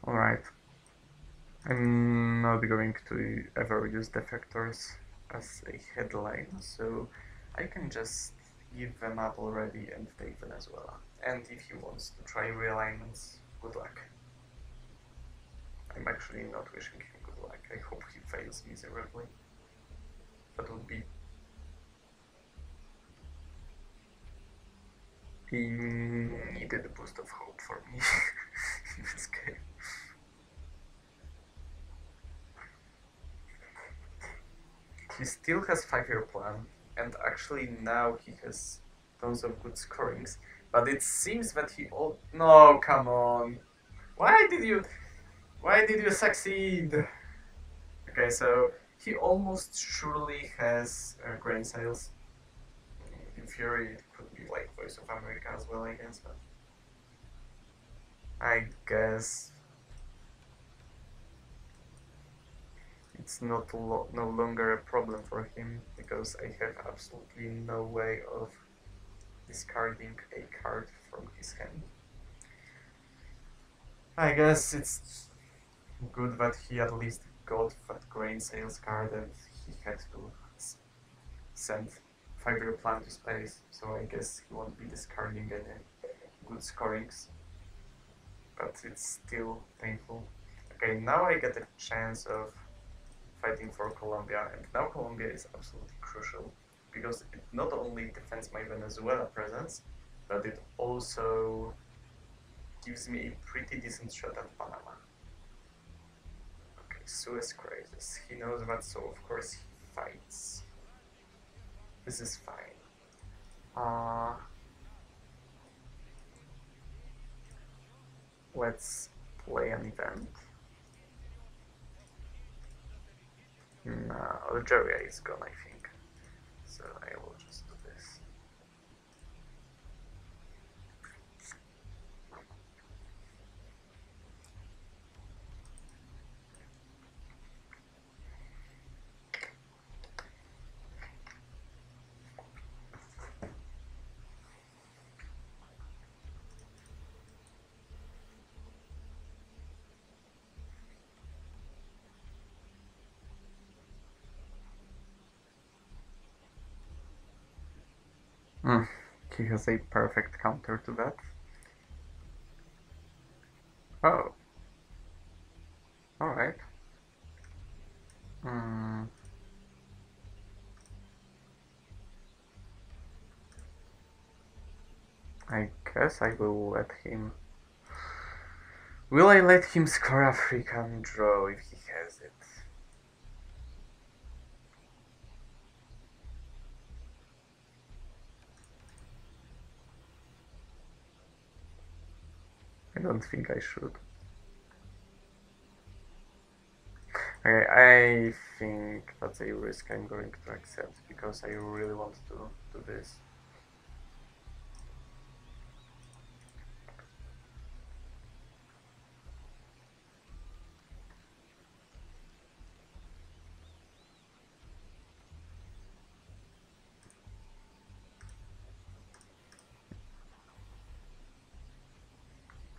Alright. I'm not going to ever use defectors as a headline, so I can just give them up already and take Venezuela. And if he wants to try realignments, good luck. I'm actually not wishing him good luck. I hope he fails miserably. That would be He needed a boost of hope for me in this game. He still has 5-year plan, and actually now he has tons of good scorings. But it seems that he no, come on. Why did you succeed? Okay, so he almost surely has grain sales. In theory, it could be like Voice of America as well, I guess. But I guess it's no longer a problem for him because I have absolutely no way of discarding a card from his hand. I guess it's good that he at least got that grain sales card and he had to send 5-year plan to space, so I guess he won't be discarding any good scorings. But it's still painful. Okay, now I get a chance of fighting for Colombia, and now Colombia is absolutely crucial because it not only defends my Venezuela presence, but it also gives me a pretty decent shot at Panama. Okay, Suez crisis. He knows that, so of course he fights. This is fine. Let's play an event. No, Algeria is gone, I think. So I will just do this. He has a perfect counter to that. Oh. Alright. I guess I will let him... Will I let him score African draw if he has it? I don't think I should. Okay, I think that's a risk I'm going to accept because I really want to do this.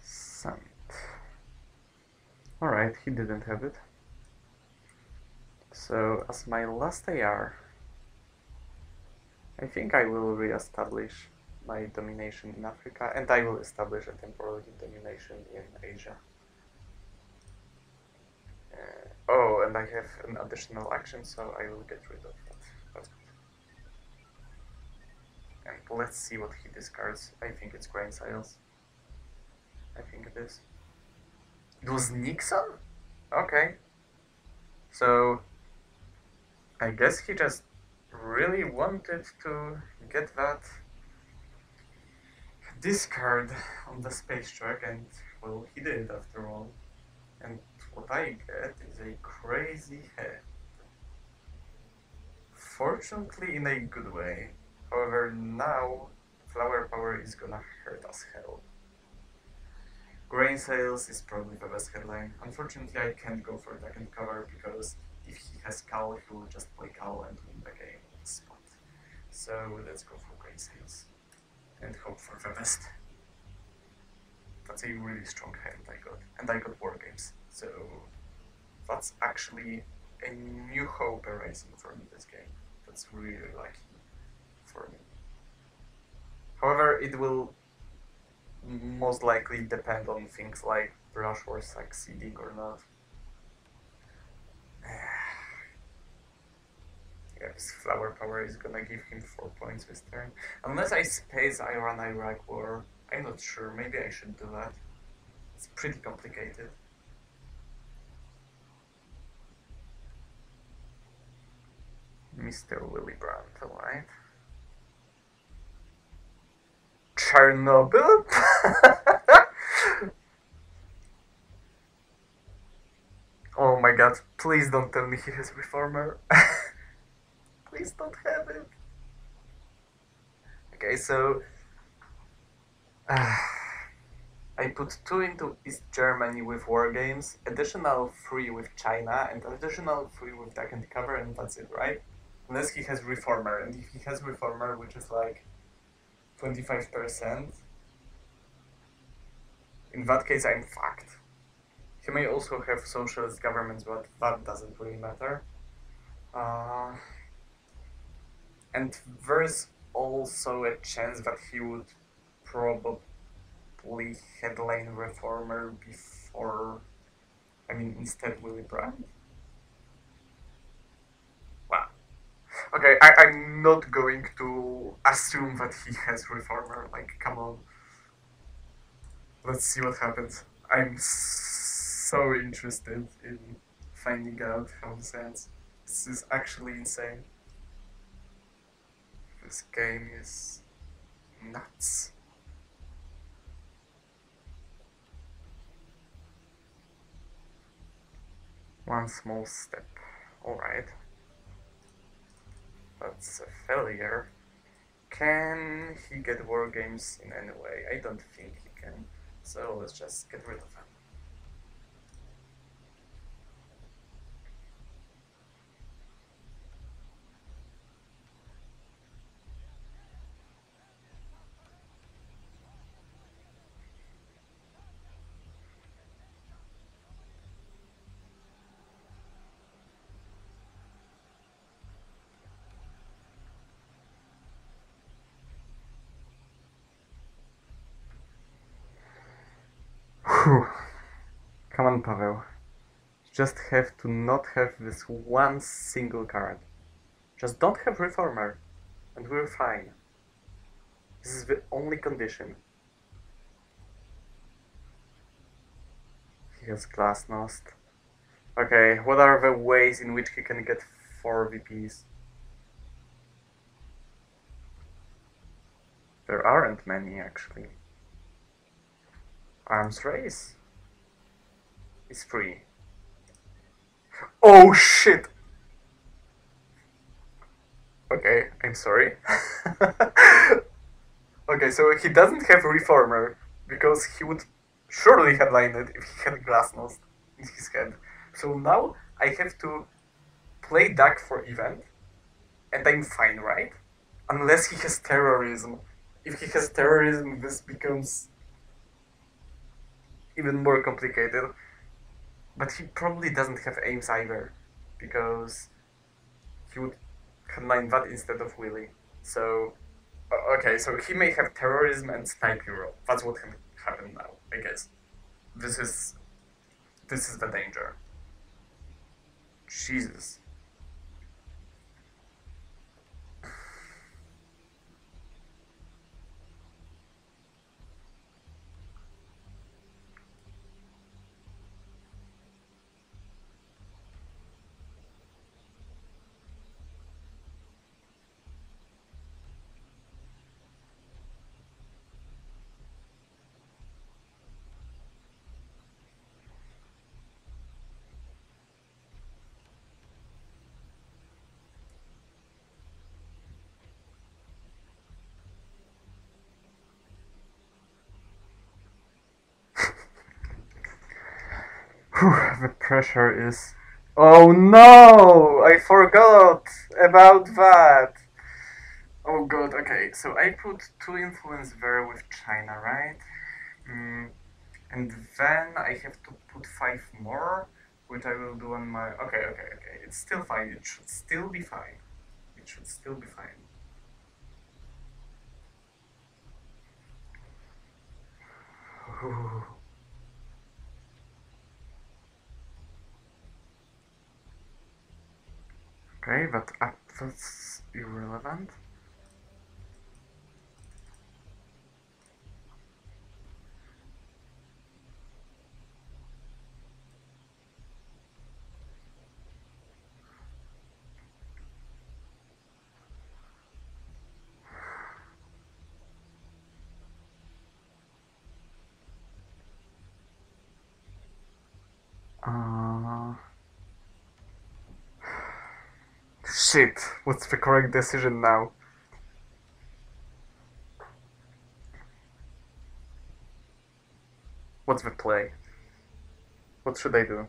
Sent. Alright, he didn't have it. So, as my last AR, I think I will re-establish my domination in Africa, and I will establish a temporal domination in Asia. Oh, and I have an additional action, so I will get rid of that. That's good. And let's see what he discards. I think it's grain sales. I think it is. It was Nixon? Okay. So, I guess he just really wanted to get that discard on the space track, and well, he did after all. And what I get is a crazy head. Fortunately, in a good way. However, now flower power is gonna hurt as hell. Grain sales is probably the best headline. Unfortunately, I can't go for deck and cover because if he has Cal, he will just play Cal and win the game on the spot. So let's go for grain sales and hope for the best. That's a really strong hand I got, and I got war games. So that's actually a new hope arising for me this game. That's really lucky for me. However, it will most likely depend on things like Brush War succeeding or not. Yeah, snipes flower power is gonna give him 4 points this turn. Unless I space Iran-Iraq war. I'm not sure, maybe I should do that. It's pretty complicated. Mr. Willy Brandt, alright. Chernobyl? Oh my god, please don't tell me he has Reformer. Please don't have it. Okay, so... I put 2 into East Germany with War Games, additional 3 with China, and additional 3 with Duck and Cover, and that's it, right? Unless he has Reformer, and if he has Reformer, which is like 25%, in that case I'm fucked. He may also have socialist governments, but that doesn't really matter. And there's also a chance that he would probably headline Reformer before, instead Willy Brandt. Wow. Okay, I'm not going to assume that he has Reformer, like, come on. Let's see what happens. I'm so interested in finding out how this ends. This is actually insane. This game is nuts. One small step. Alright. That's a failure. Can he get War Games in any way? I don't think he can. So let's just get rid of him. Whew. Come on, Paweł. You just have to not have this one single card. Just don't have Reformer, and we're fine. This is the only condition. He has Glasnost. Okay, what are the ways in which he can get 4 VPs? There aren't many, actually. Arms Race is free. Oh shit! Okay, I'm sorry. Okay, so he doesn't have a Reformer, because he would surely headline it if he had Glasnost in his head. So now I have to play Duck for event, and I'm fine, right? Unless he has Terrorism. If he has Terrorism, this becomes even more complicated. But he probably doesn't have aims either, because he would headline that instead of Willy. So, okay, so he may have Terrorism and Snipe Euro. That's what can happen now, I guess. This is the danger. Jesus. The pressure is... Oh no! I forgot about that! Oh god, okay, so I put 2 influence there with China, right? And then I have to put 5 more, which I will do on my... Okay, it's still fine, it should still be fine. It should still be fine. that's irrelevant. Shit, what's the correct decision now? What's the play? What should I do?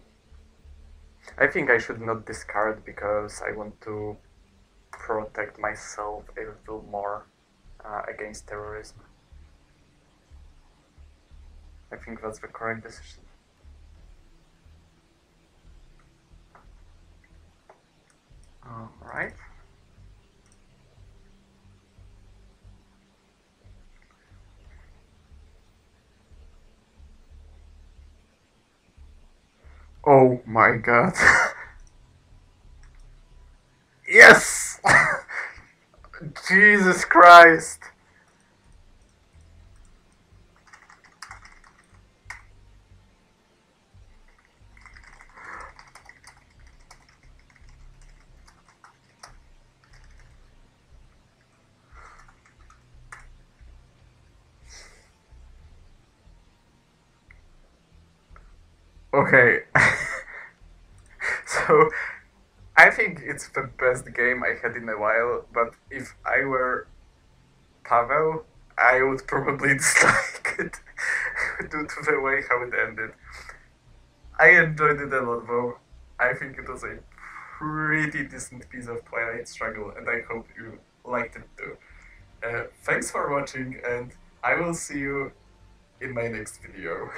I think I should not discard because I want to protect myself a little more against terrorism. I think that's the correct decision. Alright. Oh my god. Yes! Jesus Christ! Okay. So, I think it's the best game I had in a while, but if I were Paweł, I would probably dislike it due to the way how it ended. I enjoyed it a lot though. I think it was a pretty decent piece of Twilight Struggle, and I hope you liked it too. Thanks for watching, and I will see you in my next video.